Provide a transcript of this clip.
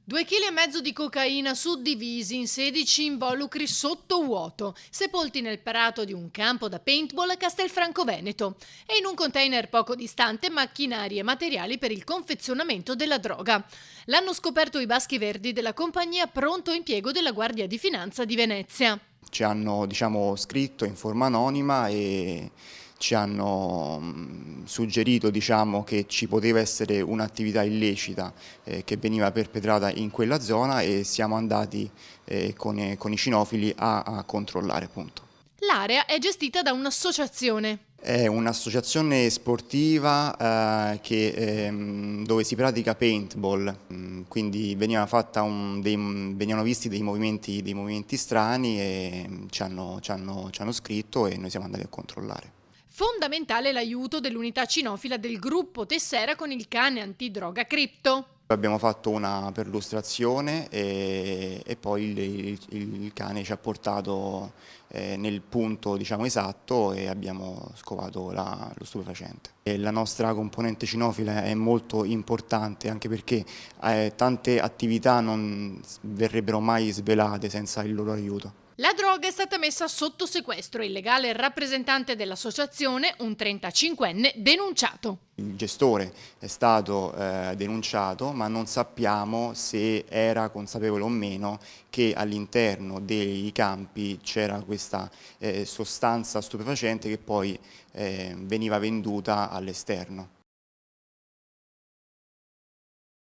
2,5 kg di cocaina suddivisi in 16 involucri sottovuoto, sepolti nel prato di un campo da paintball a Castelfranco Veneto e in un container poco distante macchinari e materiali per il confezionamento della droga. L'hanno scoperto i baschi verdi della compagnia pronto impiego della Guardia di Finanza di Venezia. Ci hanno, scritto in forma anonima e ci hanno suggerito, che ci poteva essere un'attività illecita che veniva perpetrata in quella zona e siamo andati con i cinofili a controllare, appunto. L'area è gestita da un'associazione. È un'associazione sportiva dove si pratica paintball, quindi venivano visti dei movimenti strani e ci hanno scritto e noi siamo andati a controllare. Fondamentale l'aiuto dell'unità cinofila del gruppo Tessera con il cane antidroga Crypto. Abbiamo fatto una perlustrazione e poi il cane ci ha portato nel punto, esatto, e abbiamo scovato lo stupefacente. E la nostra componente cinofila è molto importante anche perché tante attività non verrebbero mai svelate senza il loro aiuto. La droga è stata messa sotto sequestro e il legale rappresentante dell'associazione, un 35enne, denunciato. Il gestore è stato denunciato, ma non sappiamo se era consapevole o meno che all'interno dei campi c'era questa sostanza stupefacente che poi veniva venduta all'esterno.